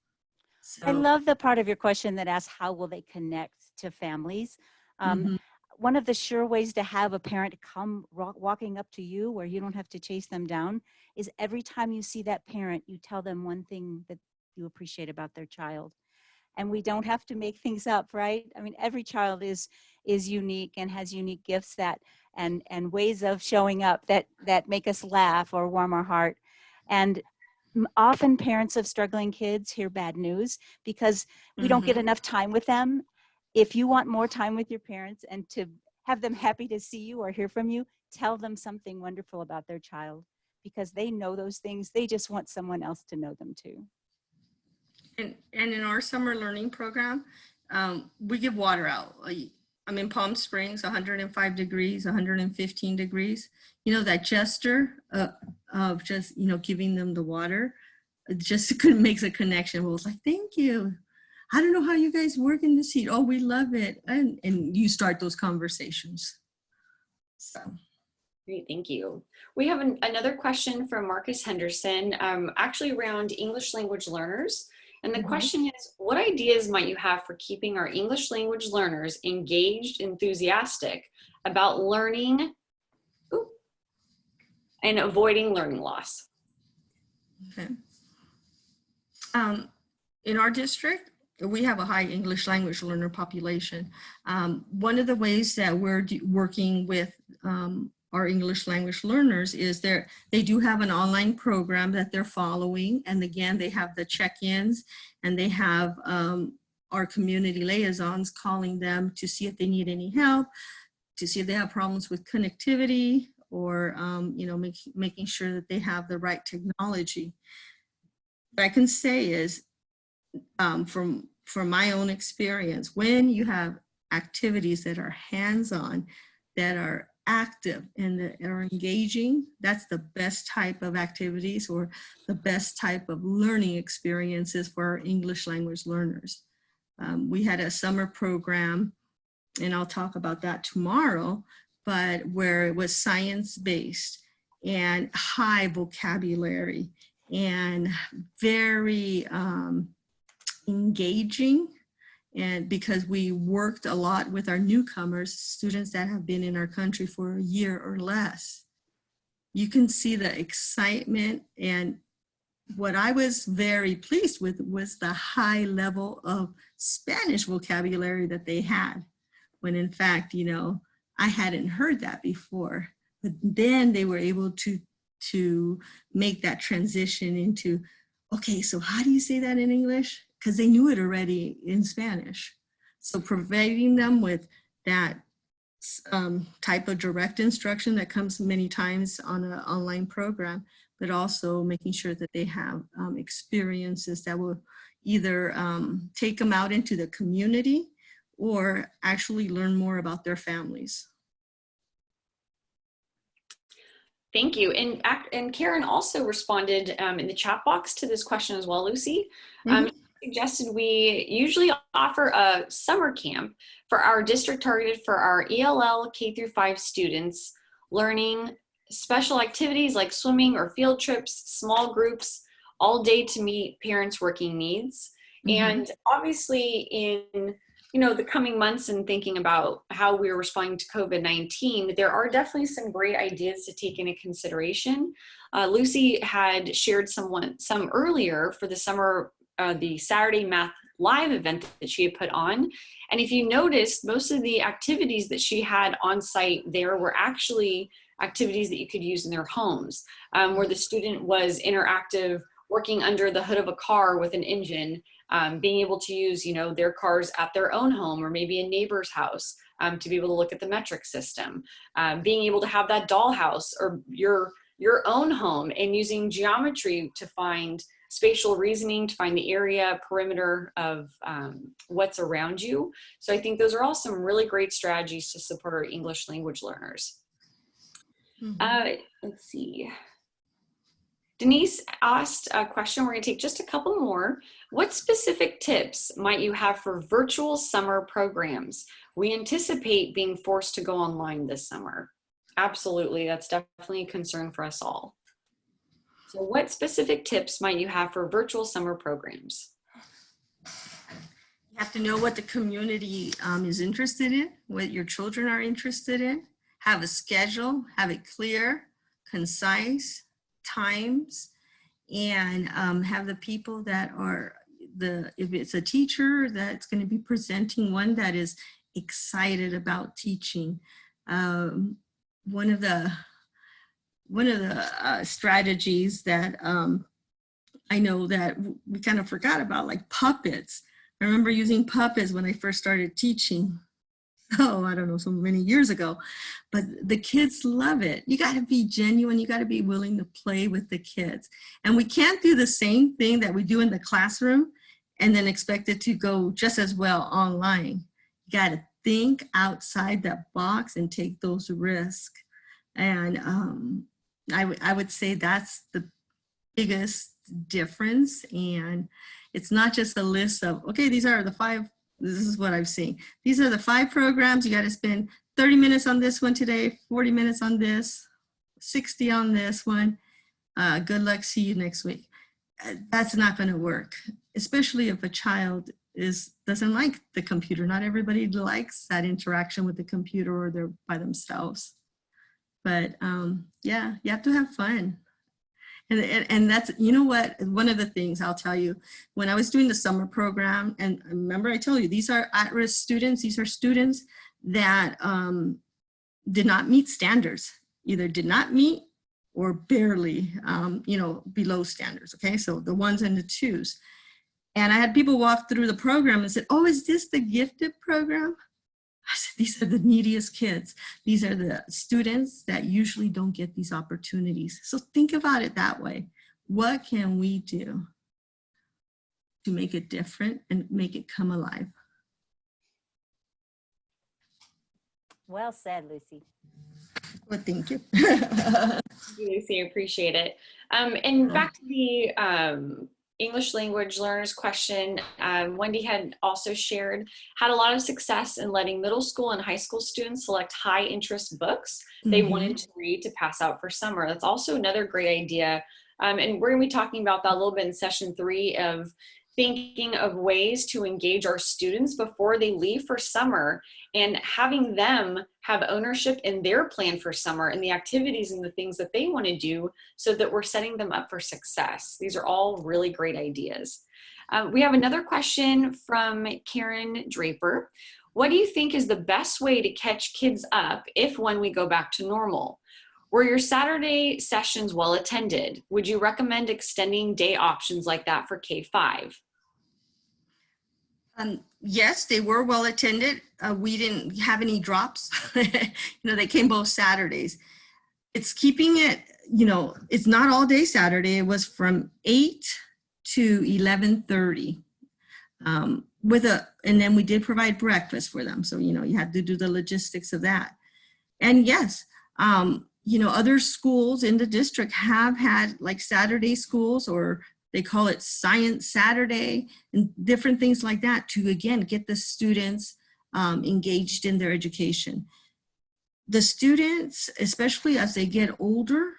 So, I love the part of your question that asks, how will they connect to families? One of the sure ways to have a parent come walking up to you where you don't have to chase them down is every time you see that parent, you tell them one thing that you appreciate about their child. And we don't have to make things up, right? I mean, every child is unique and has unique gifts and ways of showing up that make us laugh or warm our heart. And often parents of struggling kids hear bad news because we don't get enough time with them. If you want more time with your parents and to have them happy to see you or hear from you, tell them something wonderful about their child, because they know those things. They just want someone else to know them too. And in our summer learning program, we give water out. I'm in Palm Springs, 105 degrees, 115 degrees. That gesture of just, giving them the water, it just makes a connection. It was like, thank you. I don't know how you guys work in this heat. Oh, we love it. And you start those conversations. So. Great, thank you. We have another question from Marcus Henderson, actually around English language learners. And the question is, what ideas might you have for keeping our English language learners engaged, enthusiastic about learning and avoiding learning loss? Okay. In our district, we have a high English language learner population. One of the ways that we're working with our English language learners is they do have an online program that they're following. And again, they have the check-ins and they have our community liaisons, calling them to see if they need any help, to see if they have problems with connectivity, or making sure that they have the right technology. What I can say is, from my own experience, when you have activities that are hands-on, that are active and that are engaging, that's the best type of activities or the best type of learning experiences for our English language learners. We had a summer program, and I'll talk about that tomorrow, but where it was science-based and high vocabulary and very engaging. And because we worked a lot with our newcomers, students that have been in our country for a year or less, you can see the excitement. And what I was very pleased with was the high level of Spanish vocabulary that they had, when in fact, I hadn't heard that before. But then they were able to make that transition into, okay, so how do you say that in English? Because they knew it already in Spanish. So providing them with that type of direct instruction that comes many times on an online program, but also making sure that they have experiences that will either take them out into the community or actually learn more about their families. Thank you. And Karen also responded in the chat box to this question as well, Lucy. She suggested we usually offer a summer camp for our district targeted for our ELL K-5 students, learning special activities like swimming or field trips, small groups, all day to meet parents' working needs. And obviously in the coming months and thinking about how we're responding to COVID-19, there are definitely some great ideas to take into consideration. Lucy had shared some earlier for the summer, the Saturday Math Live event that she had put on. And if you noticed, most of the activities that she had on site there were actually activities that you could use in their homes, where the student was interactive, working under the hood of a car with an engine, being able to use, their cars at their own home or maybe a neighbor's house to be able to look at the metric system, being able to have that dollhouse or your own home and using geometry to find spatial reasoning, to find the area perimeter of what's around you. So I think those are all some really great strategies to support our English language learners. Let's see. Denise asked a question. We're going to take just a couple more. What specific tips might you have for virtual summer programs? We anticipate being forced to go online this summer. Absolutely, that's definitely a concern for us all. So what specific tips might you have for virtual summer programs? You have to know what the community is interested in, what your children are interested in, have a schedule, have it clear, concise, times, and have the people that are if it's a teacher that's going to be presenting, one that is excited about teaching. One of the strategies that I know that we kind of forgot about, like puppets. I remember using puppets when I first started teaching. Oh, I don't know, so many years ago, but the kids love it. You got to be genuine. You got to be willing to play with the kids. And we can't do the same thing that we do in the classroom and then expect it to go just as well online. You got to think outside that box and take those risks. And I would say that's the biggest difference. And it's not just a list of, okay, these are the 5. This is what I've seen. These are the 5 programs. You got to spend 30 minutes on this one today, 40 minutes on this, 60 on this one. Good luck. See you next week. That's not going to work, especially if a child doesn't like the computer. Not everybody likes that interaction with the computer or they're by themselves. But yeah, you have to have fun. And that's, what, one of the things I'll tell you, when I was doing the summer program, and remember I told you, these are at-risk students. These are students that did not meet standards, either did not meet or barely, below standards. Okay, so the 1s and the 2s. And I had people walk through the program and said, oh, is this the gifted program? I said, these are the neediest kids. These are the students that usually don't get these opportunities. So think about it that way. What can we do to make it different and make it come alive? Well said, Lucy. Well, thank you. Thank you, Lucy, I appreciate it. And back to the English language learners question, Wendy had also shared, had a lot of success in letting middle school and high school students select high interest books they wanted to read to pass out for summer. That's also another great idea. And we're gonna be talking about that a little bit in session 3 of thinking of ways to engage our students before they leave for summer and having them have ownership in their plan for summer and the activities and the things that they want to do so that we're setting them up for success. These are all really great ideas. We have another question from Karen Draper. What do you think is the best way to catch kids up if when we go back to normal? Were your Saturday sessions well attended? Would you recommend extending day options like that for K-5? Yes, they were well attended. We didn't have any drops. They came both Saturdays. It's keeping it, it's not all day Saturday. It was from 8 to 11:30. And then we did provide breakfast for them. So, you had to do the logistics of that. And yes, other schools in the district have had like Saturday schools, or they call it Science Saturday, and different things like that to, again, get the students engaged in their education. The students, especially as they get older,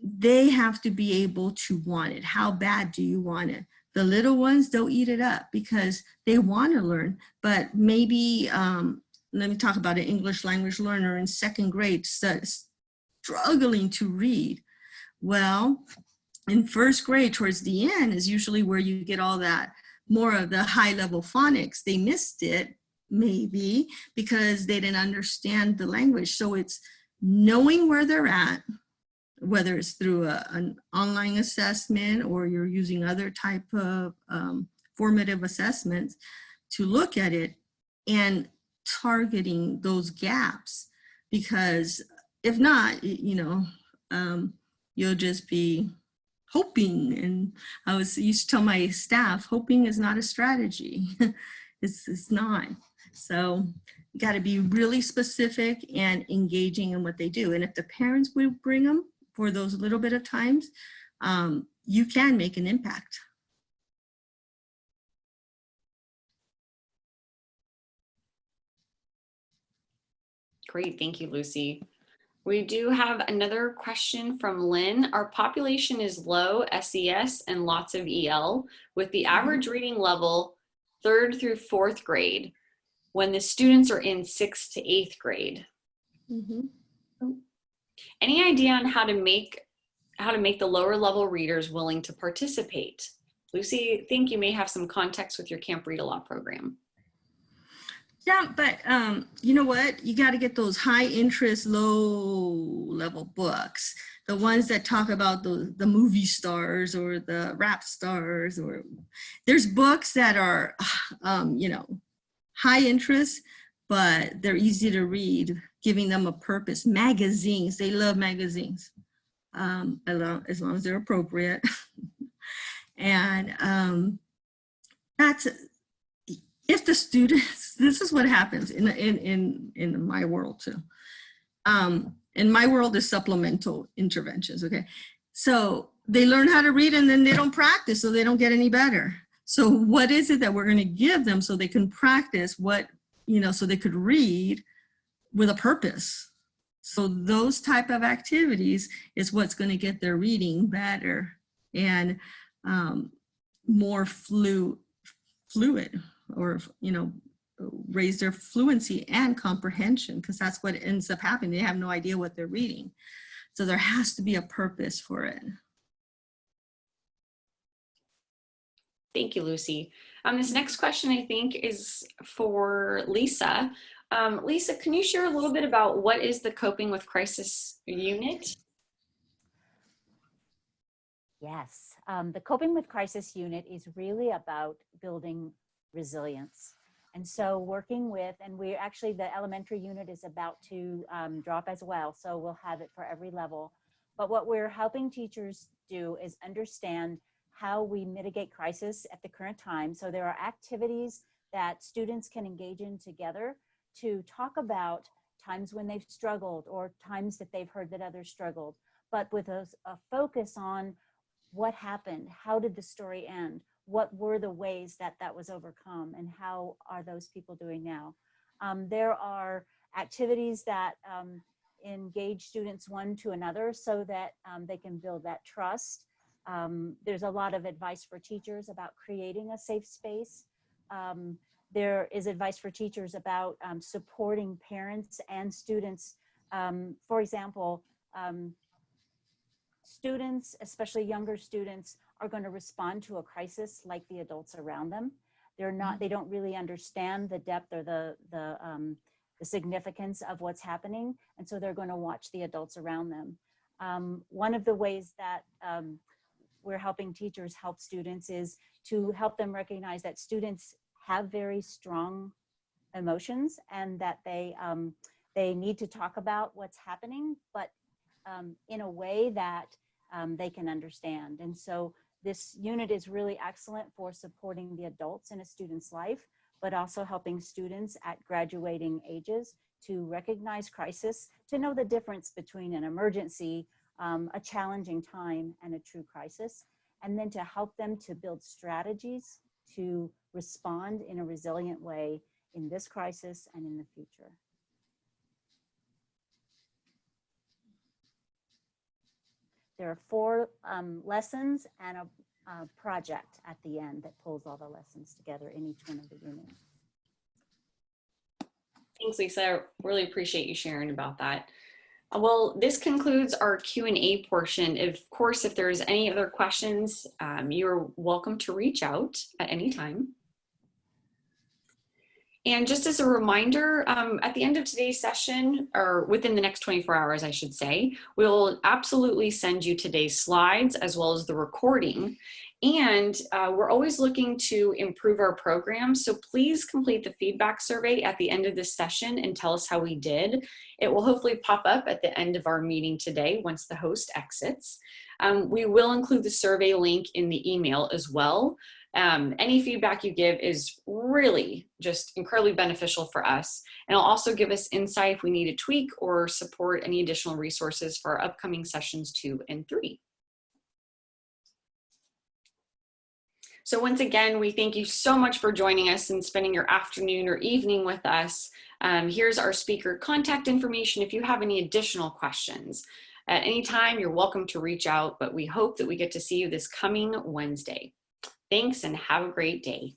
they have to be able to want it. How bad do you want it? The little ones, they'll eat it up because they want to learn, but maybe, let me talk about an English language learner in 2nd grade struggling to read. Well, in 1st grade, towards the end, is usually where you get all that, more of the high level phonics. They missed it maybe because they didn't understand the language. So it's knowing where they're at, whether it's through an online assessment or you're using other type of formative assessments to look at it and targeting those gaps. Because if not, you'll just be hoping. And I used to tell my staff, hoping is not a strategy. It's not. So you got to be really specific and engaging in what they do. And if the parents would bring them for those little bit of times, you can make an impact. Great, thank you, Lucy. We do have another question from Lynn. Our population is low SES and lots of EL, with the average reading level 3rd through 4th grade when the students are in 6th to 8th grade. Any idea on how to make the lower level readers willing to participate? Lucy, I think you may have some context with your Camp Read a Lot program. Yeah, but you know what? You got to get those high interest, low level books, the ones that talk about the movie stars or the rap stars, or there's books that are, high interest, but they're easy to read, giving them a purpose. Magazines, they love magazines, as long as they're appropriate. And that's, if the students, this is what happens in my world too. In my world is supplemental interventions, okay? So they learn how to read and then they don't practice, so they don't get any better. So what is it that we're gonna give them so they can practice so they could read with a purpose? So those type of activities is what's gonna get their reading better and more fluid, or raise their fluency and comprehension, because that's what ends up happening. They have no idea what they're reading. So there has to be a purpose for it. Thank you, Lucy. This next question, I think, is for Lisa. Lisa, can you share a little bit about what is the Coping with Crisis unit? Yes, the Coping with Crisis unit is really about building resilience. And so working with, and we actually, the elementary unit is about to drop as well, so we'll have it for every level. But what we're helping teachers do is understand how we mitigate crisis at the current time. So there are activities that students can engage in together to talk about times when they've struggled or times that they've heard that others struggled, but with a focus on what happened, how did the story end, what were the ways that that was overcome, and how are those people doing now. There are activities that engage students one to another so that they can build that trust. There's a lot of advice for teachers about creating a safe space. There is advice for teachers about supporting parents and students. For example, students, especially younger students, are going to respond to a crisis like the adults around them. They don't really understand the depth or the significance of what's happening. And so they're going to watch the adults around them. One of the ways that we're helping teachers help students is to help them recognize that students have very strong emotions and that they need to talk about what's happening, but in a way that they can understand. And so this unit is really excellent for supporting the adults in a student's life, but also helping students at graduating ages to recognize crisis, to know the difference between an emergency, a challenging time, and a true crisis, and then to help them to build strategies to respond in a resilient way in this crisis and in the future. There are 4 lessons and a project at the end that pulls all the lessons together in each one of the units. Thanks, Lisa. I really appreciate you sharing about that. Well, this concludes our Q&A portion. Of course, if there's any other questions, you're welcome to reach out at any time. And just as a reminder, at the end of today's session, or within the next 24 hours, I should say, we'll absolutely send you today's slides as well as the recording. And we're always looking to improve our program. So please complete the feedback survey at the end of this session and tell us how we did. It will hopefully pop up at the end of our meeting today once the host exits. We will include the survey link in the email as well. Any feedback you give is really just incredibly beneficial for us. And it'll also give us insight if we need to tweak or support any additional resources for our upcoming sessions 2 and 3. So once again, we thank you so much for joining us and spending your afternoon or evening with us. Here's our speaker contact information if you have any additional questions. At any time, you're welcome to reach out, but we hope that we get to see you this coming Wednesday. Thanks and have a great day.